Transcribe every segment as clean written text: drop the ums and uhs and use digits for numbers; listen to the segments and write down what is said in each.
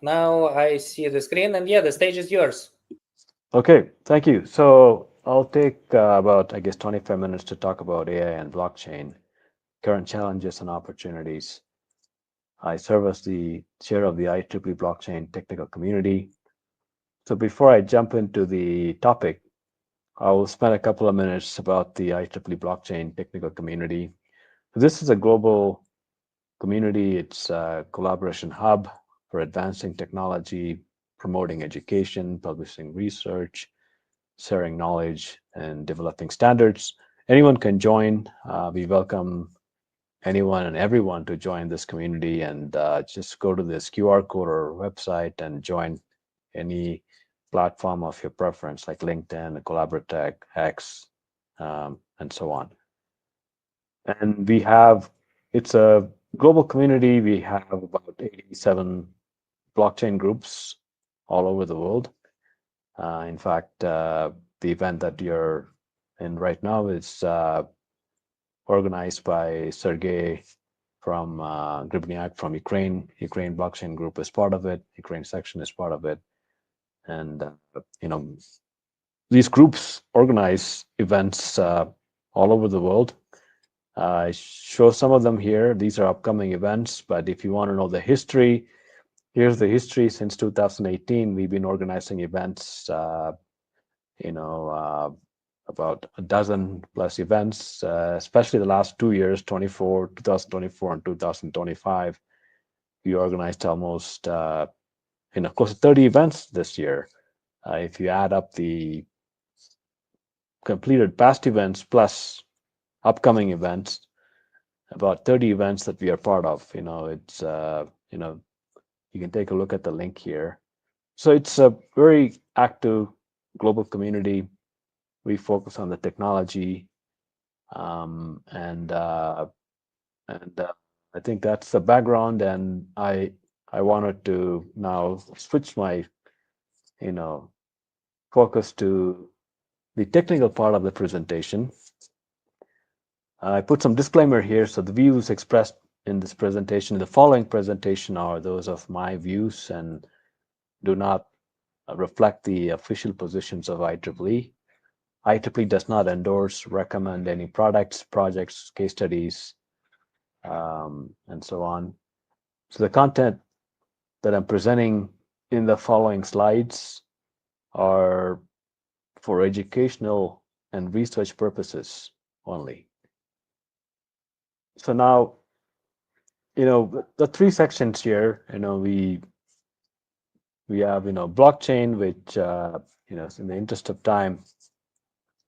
now I see the screen, and yeah, the stage is yours. Okay, thank you. So I'll take about, I guess, 25 minutes to talk about AI and blockchain, current challenges and opportunities. I serve as the chair of the IEEE Blockchain Technical Community. So before I jump into the topic, I will spend a couple of minutes about the IEEE Blockchain Technical Community. This is a global community. It's a collaboration hub for advancing technology, promoting education, publishing research, sharing knowledge, and developing standards. Anyone can join. We welcome anyone and everyone to join this community, and just go to this QR code or website and join any platform of your preference, like LinkedIn, Collaboratech, X, and so on. And it's a global community. We have about 87 blockchain groups all over the world. In fact, the event that you're in right now is organized by Sergey from Gribniak from Ukraine. Ukraine blockchain group is part of it. Ukraine section is part of it. And, you know, these groups organize events all over the world. I show some of them here. These are upcoming events, but if you want to know the history, here's the history. Since 2018, we've been organizing events, you know, about a dozen plus events, especially the last 2 years, 2024 and 2025. We organized almost, close to 30 events this year. If you add up the completed past events plus upcoming events, about 30 events that we are part of. It's, you can take a look at the link here. So it's a very active global community. We focus on the technology, and I think that's the background. And I wanted to now switch my focus to the technical part of the presentation. I put some disclaimer here. So the views expressed in this presentation, the following presentation, are those of my views and do not reflect the official positions of IEEE. IEEE does not endorse, recommend any products, projects, case studies, and so on. So the content that I'm presenting in the following slides are for educational and research purposes only. So now, the three sections here, we have, blockchain, which, in the interest of time,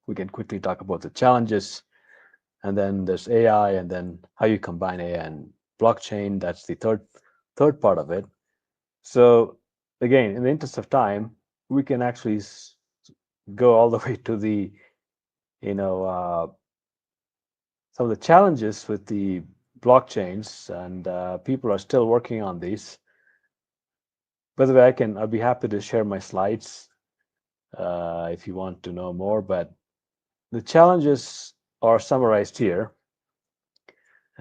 we can quickly talk about the challenges. And then there's AI, and then how you combine AI and blockchain. That's the third part of it. So again, in the interest of time, we can actually go all the way to the, some of the challenges with the blockchains, and people are still working on these. By the way, I'll be happy to share my slides if you want to know more, but the challenges are summarized here.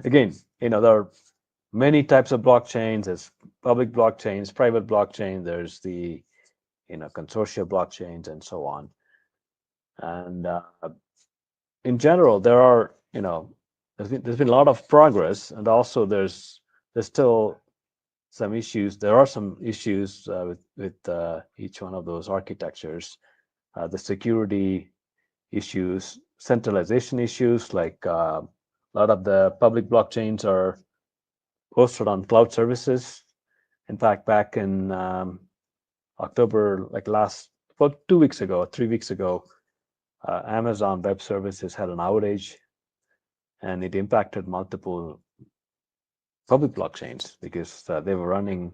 Again, there are many types of blockchains. There's public blockchains, private blockchain, there's the, consortia blockchains, and so on. And in general, there's been a lot of progress, and also there's still some issues. There are some issues with each one of those architectures. The security issues, centralization issues, like a lot of the public blockchains are hosted on cloud services. In fact, back in October, like about 2 weeks ago, 3 weeks ago, Amazon Web Services had an outage, and it impacted multiple public blockchains because they were running.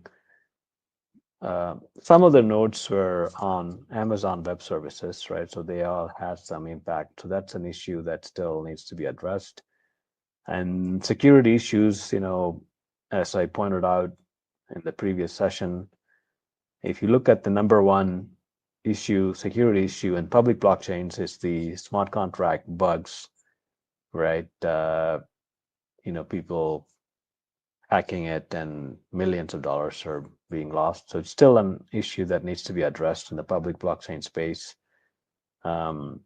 Some of the nodes were on Amazon Web Services, right? So they all had some impact. So that's an issue that still needs to be addressed. And security issues, as I pointed out in the previous session, if you look at the number one issue, security issue in public blockchains, is the smart contract bugs, right? People hacking it, and millions of dollars are being lost. So it's still an issue that needs to be addressed in the public blockchain space. Not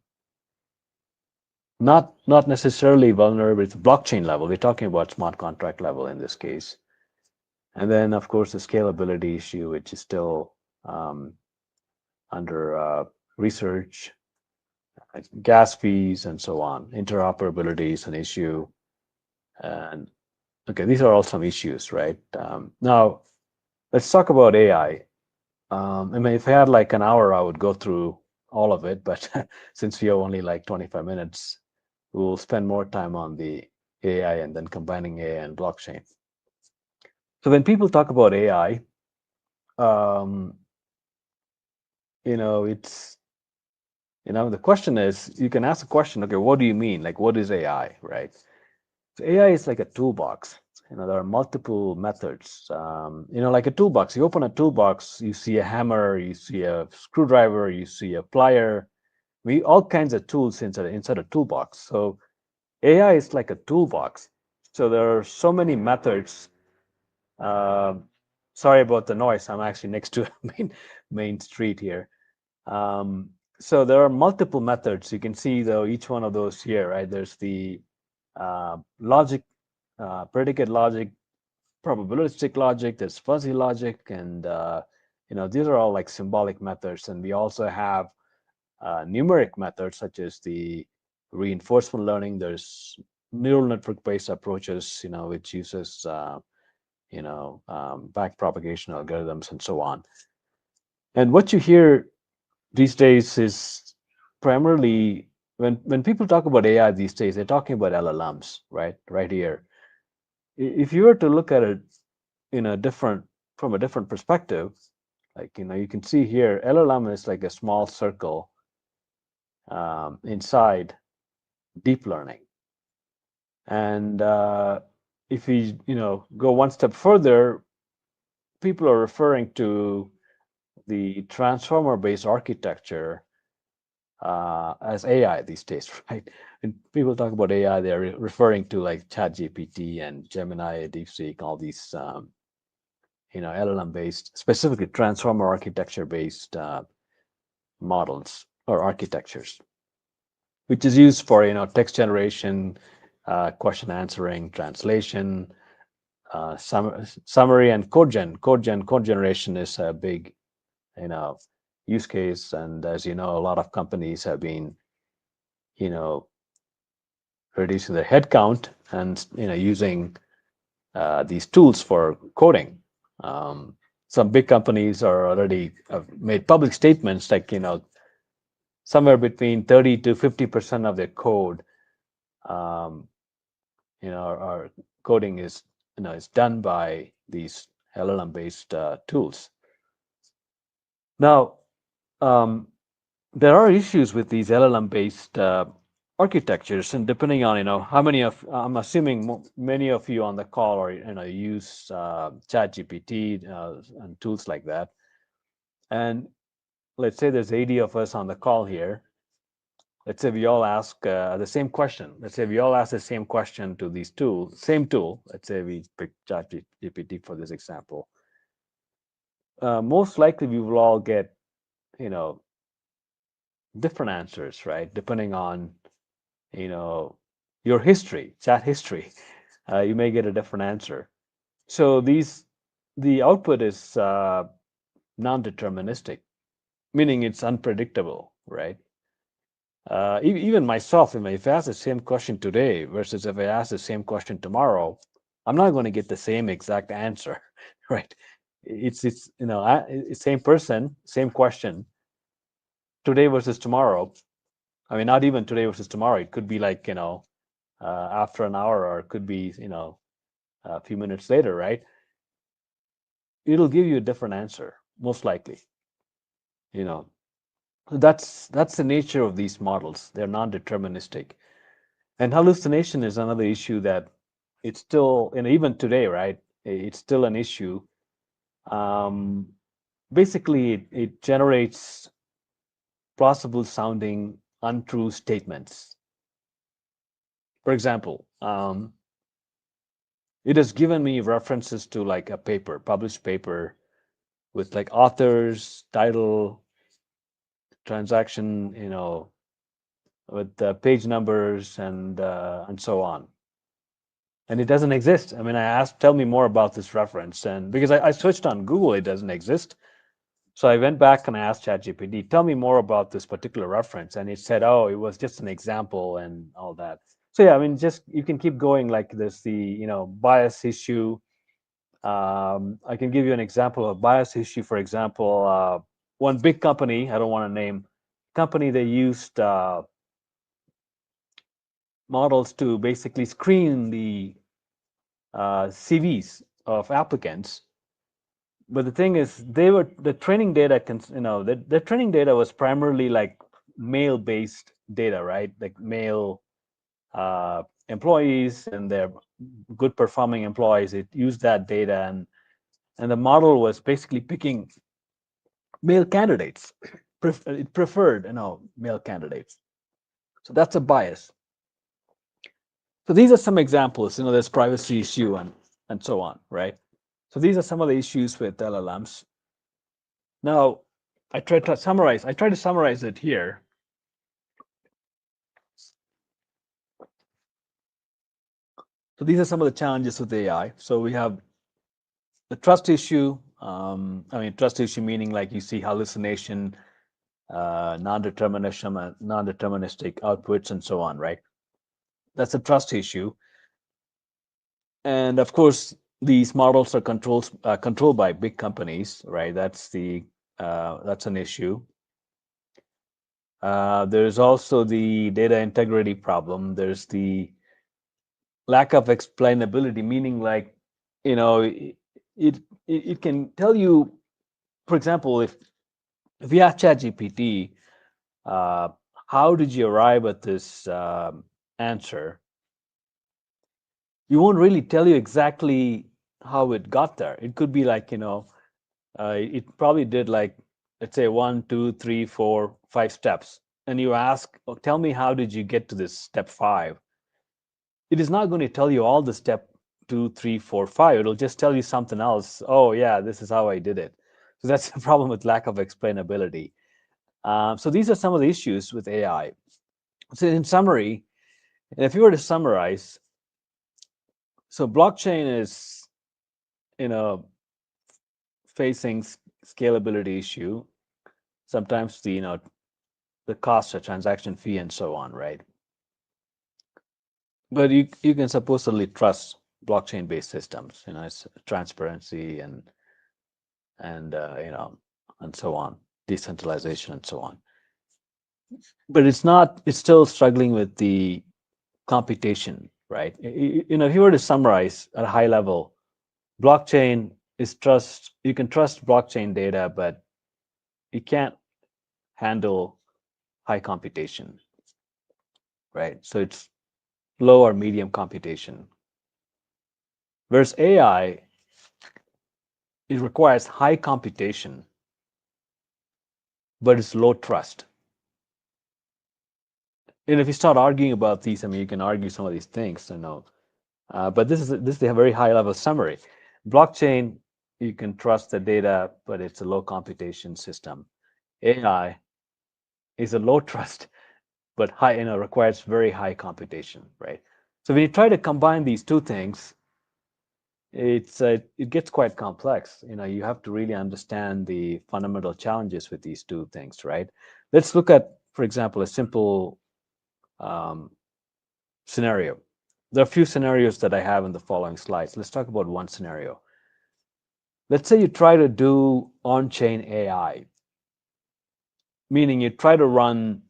necessarily vulnerable at the blockchain level. We're talking about smart contract level in this case. And then, of course, the scalability issue, which is still under research, gas fees, and so on. Interoperability is an issue. And okay, these are all some issues, right? Now, let's talk about AI. I mean, if I had like an hour, I would go through all of it. But since we have only like 25 minutes, we'll spend more time on the AI and then combining AI and blockchain. So when people talk about AI, it's, the question is, you can ask the question, okay, what do you mean? Like, what is AI, right? So AI is like a toolbox. There are multiple methods. Like a toolbox. You open a toolbox, you see a hammer, you see a screwdriver, you see a plier, all kinds of tools inside a toolbox. So AI is like a toolbox. So there are so many methods. Sorry about the noise. I'm actually next to a main street here. So there are multiple methods. You can see though each one of those here, right? There's the logic, predicate logic, probabilistic logic, there's fuzzy logic, and these are all like symbolic methods. And we also have numeric methods such as the reinforcement learning. There's neural network-based approaches, which uses back propagation algorithms and so on. And what you hear these days is primarily when people talk about AI these days, they're talking about LLMs, right here. If you were to look at it from a different perspective, like you can see here, LLM is like a small circle inside deep learning. And if we go one step further, people are referring to the transformer-based architecture as AI these days, right? When people talk about AI, they're referring to like ChatGPT and Gemini, DeepSeek, all these LLM-based, specifically transformer architecture-based models or architectures, which is used for text generation, question answering, translation, summary, and code generation is a big use case. And as you know, a lot of companies have been reducing their headcount and using these tools for coding. Some big companies are already made public statements like somewhere between 30 to 50% of their code our coding is is done by these LLM based tools. Now there are issues with these LLM based architectures, and depending on how many of I'm assuming many of you on the call or use ChatGPT and tools like that. And let's say there's 80 of us on the call here. Let's say we all ask the same question. Let's say we all ask the same question to these tools, same tool. Let's say we pick ChatGPT for this example. Most likely we will all get different answers, right? Depending on your history, chat history, you may get a different answer. So the output is non-deterministic, meaning it's unpredictable, right? Even myself, if I ask the same question today versus if I ask the same question tomorrow, I'm not going to get the same exact answer, right? It's same person, same question, today versus tomorrow. I mean, not even today versus tomorrow. It could be like after an hour, or it could be a few minutes later, right? It'll give you a different answer, most likely. That's the nature of these models. They're non-deterministic. And hallucination is another issue that it's still, even today, right? It's still an issue. Basically, it generates plausible sounding untrue statements. For example, it has given me references to like a paper, published paper, with like authors, title, transaction, with page numbers and so on. And it doesn't exist. I mean, I asked, tell me more about this reference, and because I searched on Google, it doesn't exist. So I went back and I asked ChatGPT, tell me more about this particular reference, and it said, oh, it was just an example and all that. So yeah, I mean, just you can keep going like this. The bias issue. I can give you an example of bias issue. For example, one big company, I don't want to name company, they used models to basically screen the CVs of applicants. But the thing is, the training data the training data was primarily like male-based data, right? Like male employees and their good performing employees. It used that data, and the model was basically picking male candidates. It preferred male candidates. So that's a bias. So these are some examples. There's privacy issue and so on, right? So these are some of the issues with LLMs. Now, I try to summarize it here. So these are some of the challenges with AI. So we have the trust issue. Trust issue meaning like you see hallucination, non-deterministic outputs, and so on, right? That's a trust issue. And of course, these models are controlled by big companies, right? That's an issue. There's also the data integrity problem. There's the lack of explainability, meaning like, it can tell you, for example, if you ask ChatGPT, how did you arrive at this answer? You won't really tell you exactly how it got there. It could be like, it probably did like, let's say 1, 2, 3, 4, 5 steps. And you ask, oh, tell me, how did you get to this step 5? It is not going to tell you all the step 2, 3, 4, 5. It'll just tell you something else. Oh, yeah, this is how I did it. So that's the problem with lack of explainability. So these are some of the issues with AI. So in summary, if you were to summarize, so blockchain is, facing scalability issue. Sometimes the cost of transaction fee and so on, right? But you can supposedly trust blockchain-based systems. It's transparency and and so on, decentralization and so on. But it's not. It's still struggling with the computation, right? If you were to summarize at a high level, blockchain is trust. You can trust blockchain data, but you can't handle high computation, right? So it's low or medium computation. Whereas AI, it requires high computation, but it's low trust. And if you start arguing about these, you can argue some of these things, but this is a very high level summary. Blockchain, you can trust the data, but it's a low computation system. AI is a low trust, but high, requires very high computation, right? So when you try to combine these two things, it gets quite complex. You have to really understand the fundamental challenges with these two things, right? Let's look at, for example, a simple scenario. There are a few scenarios that I have in the following slides. Let's talk about one scenario. Let's say you try to do on-chain AI, meaning you try to run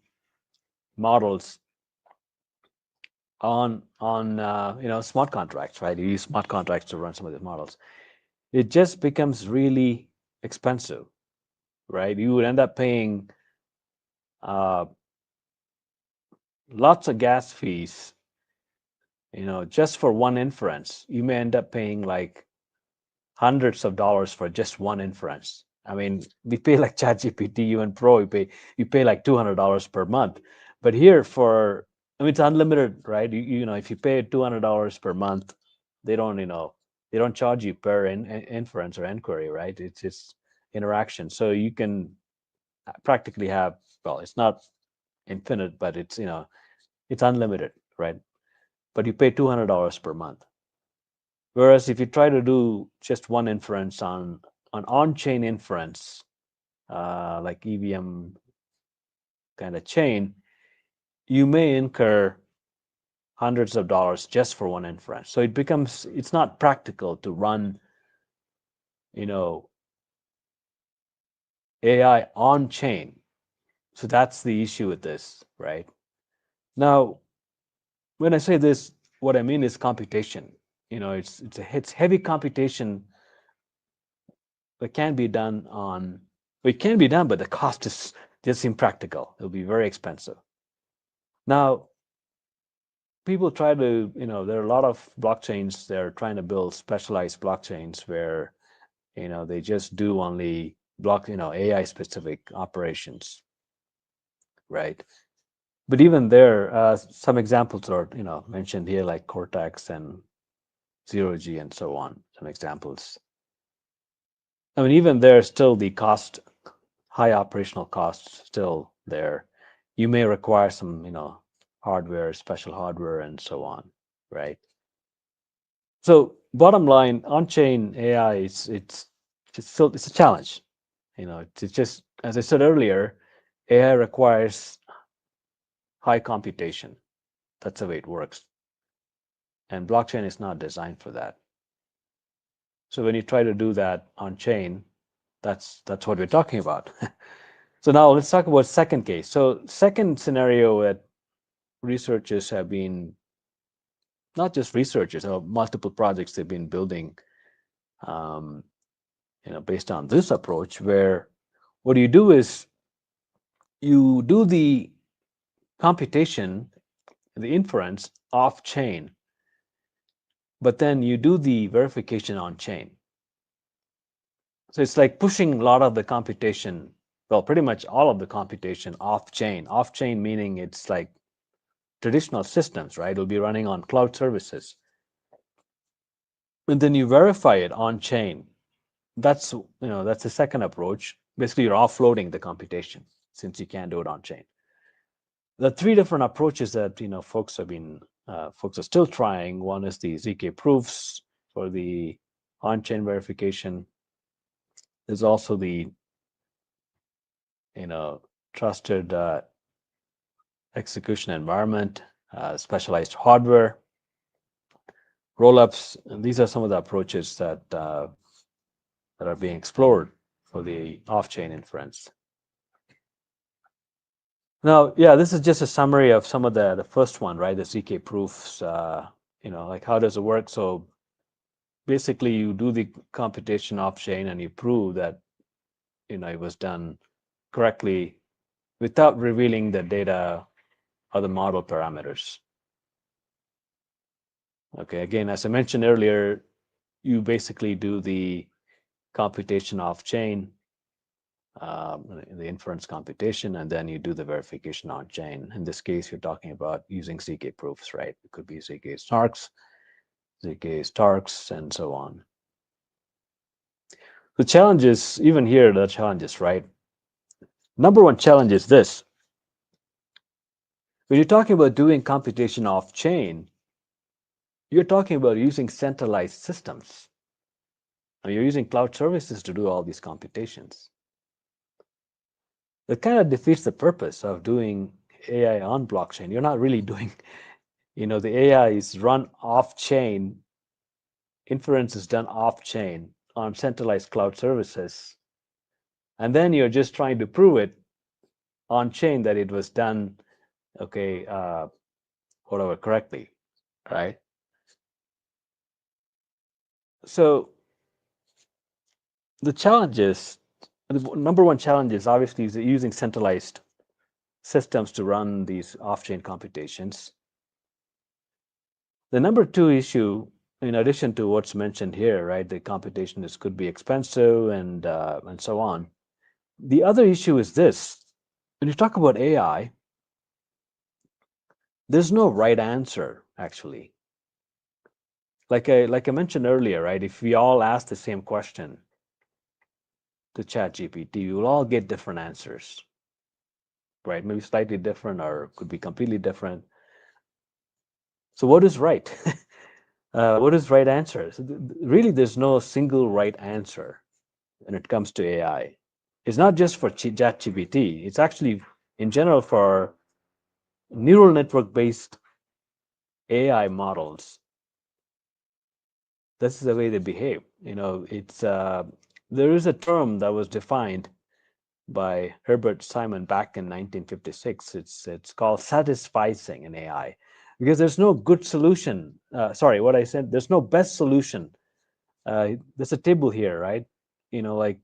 models on smart contracts, right? You use smart contracts to run some of these models. It just becomes really expensive, right? You would end up paying lots of gas fees, just for one inference. You may end up paying like hundreds of dollars for just one inference. We pay like ChatGPT, even Pro, you pay like $200 per month. But here it's unlimited, right? If you pay $200 per month, they don't charge you per inference or inquiry, right? It's just interaction. So you can practically have, well, it's not infinite, but it's, it's unlimited, right? But you pay $200 per month. Whereas if you try to do just one inference on-chain inference, like EVM kind of chain, you may incur hundreds of dollars just for one inference. So it's not practical to run, AI on chain. So that's the issue with this, right? Now, when I say this, what I mean is computation. It's heavy computation that can be done it can be done, but the cost is just impractical. It'll be very expensive. Now, people try to, there are a lot of blockchains, they're trying to build specialized blockchains where, they just do only AI specific operations, right? But even there, some examples are, mentioned here, like Cortex and Zero G and so on, some examples. I mean, even there, still the high operational costs still there. You may require some, hardware, special hardware, and so on, right? So bottom line, on-chain AI, it's a challenge. It's just, as I said earlier, AI requires high computation. That's the way it works. And blockchain is not designed for that. So when you try to do that on chain, that's what we're talking about. So now let's talk about second case. So second scenario that researchers have been, not just researchers, multiple projects they've been building, based on this approach, where what you do is you do the computation, the inference off chain, but then you do the verification on chain. So it's like pushing a lot of the computation, well, pretty much all of the computation off chain. Off chain meaning it's like traditional systems, right? It'll be running on cloud services. And then you verify it on chain. That's the second approach. Basically, you're offloading the computation since you can't do it on chain. The three different approaches that folks are still trying. One is the ZK proofs for the on-chain verification. There's also the trusted execution environment, specialized hardware, rollups, and these are some of the approaches that are being explored for the off-chain inference. Now, yeah, this is just a summary of some of the first one, right? The ZK proofs, like how does it work? So basically, you do the computation off-chain and you prove that it was done correctly without revealing the data or the model parameters. Okay, again, as I mentioned earlier, you basically do the computation off-chain, the inference computation, and then you do the verification on-chain. In this case, you're talking about using ZK proofs, right? It could be ZK snarks, ZK starks, and so on. The challenges, even here, the challenges, right? Number one challenge is this. When you're talking about doing computation off-chain, you're talking about using centralized systems. And you're using cloud services to do all these computations. That kind of defeats the purpose of doing AI on blockchain. You're not really doing, the AI is run off-chain, inference is done off-chain on centralized cloud services. And then you're just trying to prove it on-chain that it was done, whatever, correctly, right? So the number one challenge is obviously using centralized systems to run these off-chain computations. The number two issue, in addition to what's mentioned here, right, the computation could be expensive and so on. The other issue is this: when you talk about AI, there's no right answer actually. Like I mentioned earlier, right? If we all ask the same question, to ChatGPT, you will all get different answers, right? Maybe slightly different or could be completely different. So what is right? What is right answer? So really, there's no single right answer when it comes to AI. It's not just for ChatGPT. It's actually, in general, for neural network-based AI models. This is the way they behave. It's there is a term that was defined by Herbert Simon back in 1956. It's called satisficing in AI, because there's no good solution. Sorry, what I said. There's no best solution. There's a table here, right? Like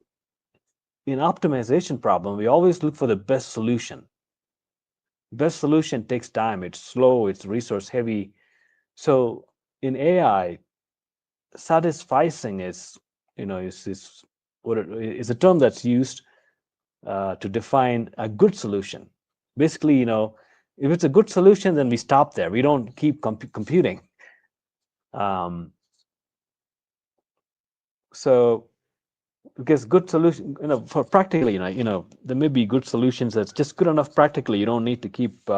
in optimization problem, we always look for the best solution. Best solution takes time. It's slow. It's resource heavy. So in AI, satisficing is what is a term that's used to define a good solution. Basically, if it's a good solution, then we stop there. We don't keep computing. So, because good solution, for practically, there may be good solutions that's just good enough practically. You don't need to keep,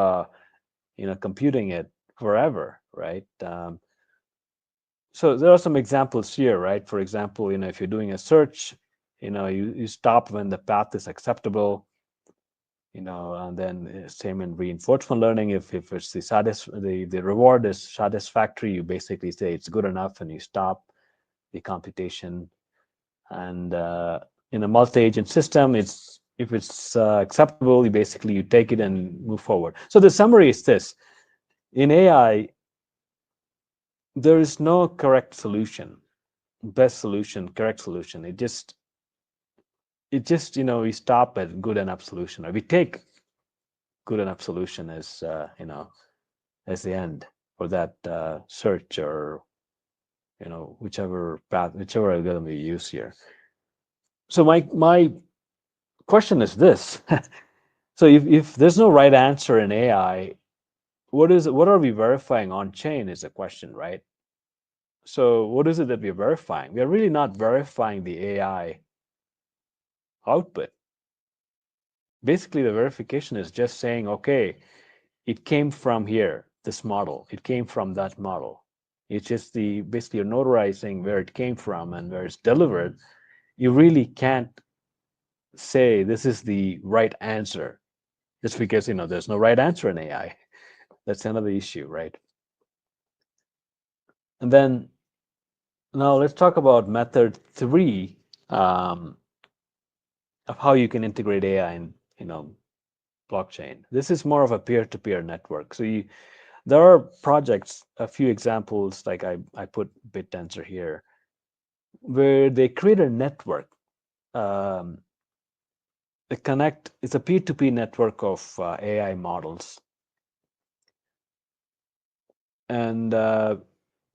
computing it forever, right? So there are some examples here, right? For example, if you're doing a search, you stop when the path is acceptable. And then same in reinforcement learning. If it's the reward is satisfactory, you basically say it's good enough, and you stop the computation. And in a multi-agent system, if it's acceptable, you take it and move forward. So the summary is this: in AI, there is no correct solution, best solution, correct solution. It just we stop at good enough solution, or we take good enough solution as as the end for that search, or whichever path, whichever algorithm we use here. So my question is this: so if there's no right answer in AI, what are we verifying on chain is the question, right? So what is it that we're verifying? We're really not verifying the AI output. Basically, the verification is just saying, okay, it came from here, this model. It came from that model. It's just basically you're notarizing where it came from and where it's delivered. You really can't say this is the right answer just because there's no right answer in AI. That's another issue, right? And then now let's talk about method 3 of how you can integrate AI in blockchain. This is more of a peer-to-peer network. So there are projects, a few examples, like I put BitTensor here, where they create a network. It's a peer-to-peer network of AI models. And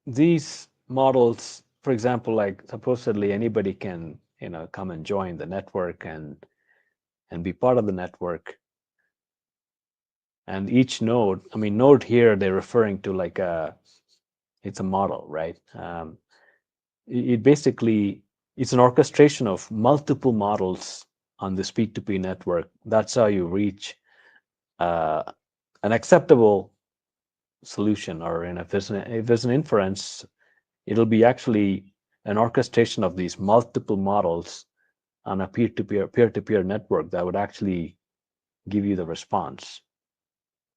these models, for example, like supposedly anybody can come and join the network and be part of the network. And each node, node here, they're referring to like it's a model, right? It basically, it's an orchestration of multiple models on this peer-to-peer network. That's how you reach an acceptable solution, or if there's an inference, it'll be actually an orchestration of these multiple models on a peer-to-peer network that would actually give you the response.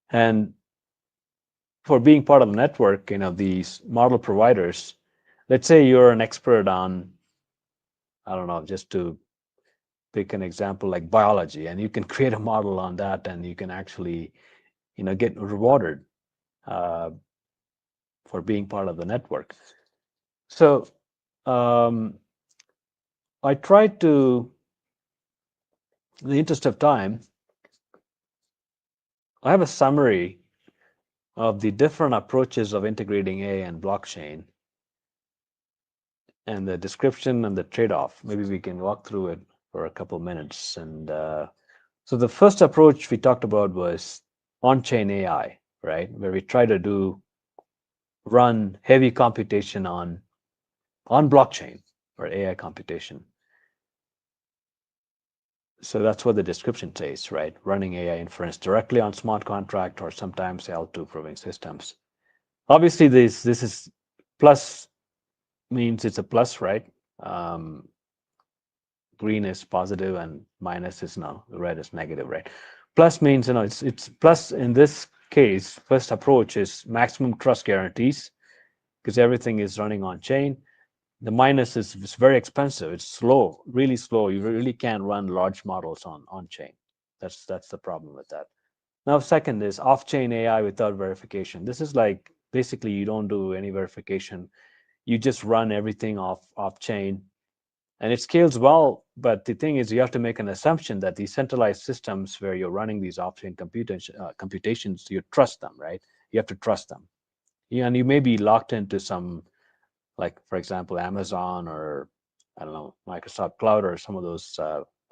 And for being part of the network, these model providers, let's say you're an expert on, I don't know, just to pick an example, like biology, and you can create a model on that, and you can actually get rewarded for being part of the network. So I tried to, in the interest of time, I have a summary of the different approaches of integrating AI and blockchain, and the description and the trade-off. Maybe we can walk through it for a couple minutes. And so the first approach we talked about was on-chain AI, right? Where we try to run heavy computation on blockchain, or AI computation. So that's what the description says, right? Running AI inference directly on smart contract or sometimes L2 proving systems. Obviously, this is plus means it's a plus, right? Green is positive and minus is no, red is negative, right? Plus means, it's plus in this case, first approach is maximum trust guarantees because everything is running on chain. The minus is it's very expensive. It's slow, really slow. You really can't run large models on chain. That's the problem with that. Now, second is off-chain AI without verification. This is like basically you don't do any verification. You just run everything off-chain, and it scales well. But the thing is, you have to make an assumption that these centralized systems where you're running these off-chain computations, you trust them, right? You have to trust them, and you may be locked into some, like for example, Amazon or I don't know, Microsoft Cloud or some of those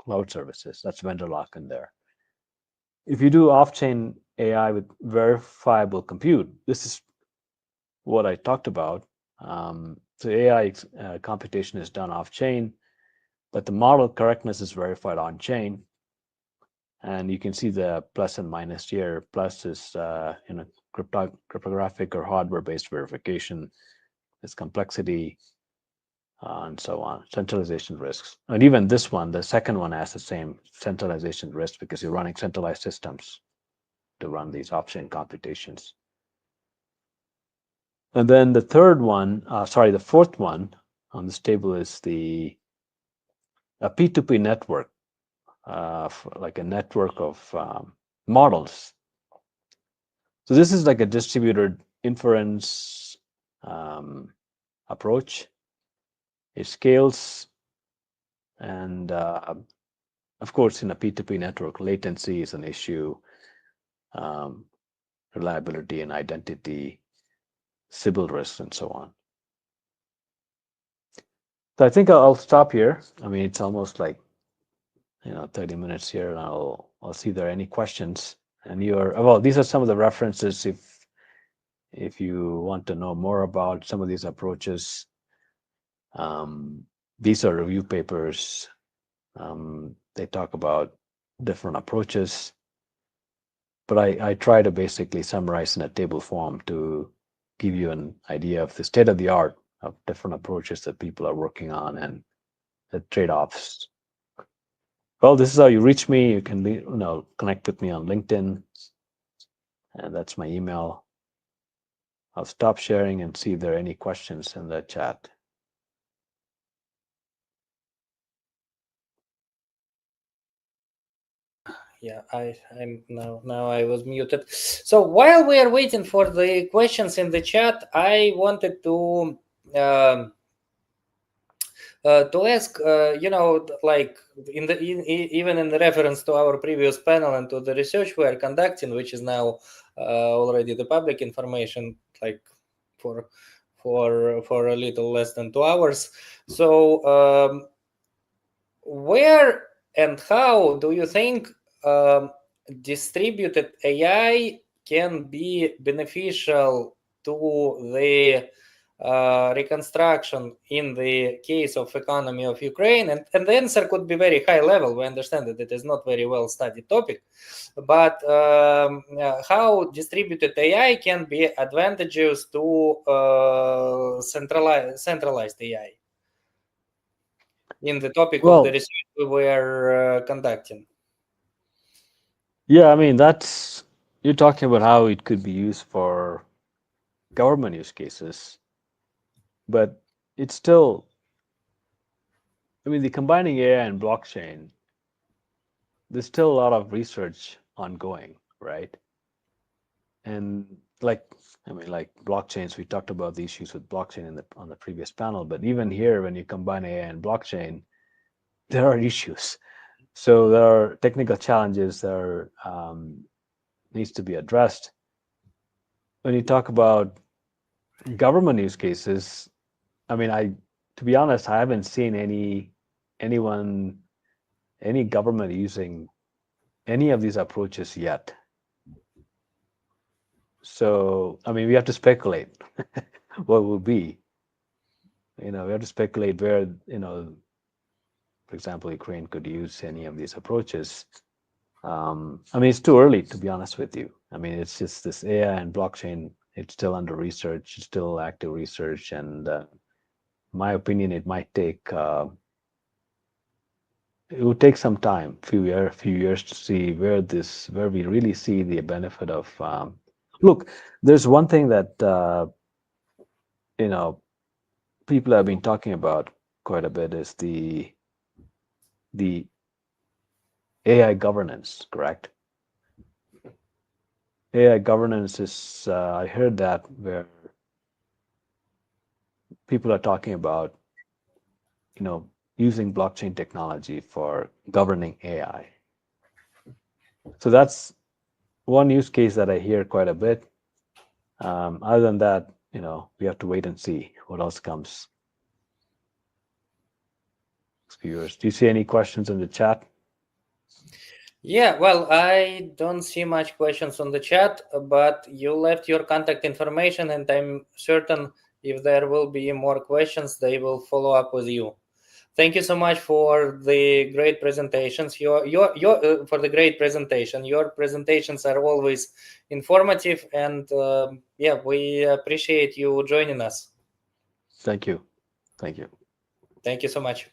cloud services. That's vendor lock in there. If you do off-chain AI with verifiable compute, this is what I talked about. So AI computation is done off-chain, but the model correctness is verified on-chain. And you can see the plus and minus here. Plus is cryptographic or hardware-based verification. There's complexity, and so on, centralization risks. And even this one, the second one, has the same centralization risk because you're running centralized systems to run these off-chain computations. And then the third one, the fourth one on this table is a P2P network, like a network of models. So this is like a distributed inference approach. It scales, and of course, in a P2P network, latency is an issue, reliability and identity, Sybil risks, and so on. So I think I'll stop here. I mean, it's almost like 30 minutes here, and I'll see if there are any questions. And these are some of the references if you want to know more about some of these approaches. These are review papers. They talk about different approaches, but I try to basically summarize in a table form to give you an idea of the state of the art of different approaches that people are working on and the trade-offs. Well, this is how you reach me. You can connect with me on LinkedIn, and that's my email. I'll stop sharing and see if there are any questions in the chat. Yeah, I'm now I was muted. So while we are waiting for the questions in the chat, I wanted to ask, like even in the reference to our previous panel and to the research we are conducting, which is now already the public information, like for a little less than 2 hours. So where and how do you think distributed AI can be beneficial to the reconstruction in the case of economy of Ukraine? And the answer could be very high level. We understand that it is not very well studied topic, but how distributed AI can be advantageous to centralized AI in the topic of the research we were conducting. Yeah, I mean, you're talking about how it could be used for government use cases, but it's still, I mean, the combining AI and blockchain, there's still a lot of research ongoing, right? And like blockchains, we talked about the issues with blockchain on the previous panel, but even here, when you combine AI and blockchain, there are issues. So there are technical challenges that needs to be addressed. When you talk about government use cases, I mean, to be honest, I haven't seen any government using any of these approaches yet. So, I mean, we have to speculate what will be. We have to speculate where, for example, Ukraine could use any of these approaches. I mean, it's too early, to be honest with you. I mean, it's just this AI and blockchain, it's still under research, it's still active research. And in my opinion, it might take, it would take some time, few years to see where we really see the benefit of, look, there's one thing that, you know, people have been talking about quite a bit is the AI governance, correct? AI governance is, I heard that where people are talking about, using blockchain technology for governing AI. So that's one use case that I hear quite a bit. Other than that, we have to wait and see what else comes. Viewers, do you see any questions in the chat? Yeah, well, I don't see much questions on the chat, but you left your contact information, and I'm certain if there will be more questions, they will follow up with you. Thank you so much for the great presentations. For the great presentation. Your presentations are always informative, and yeah, we appreciate you joining us. Thank you. Thank you. Thank you so much.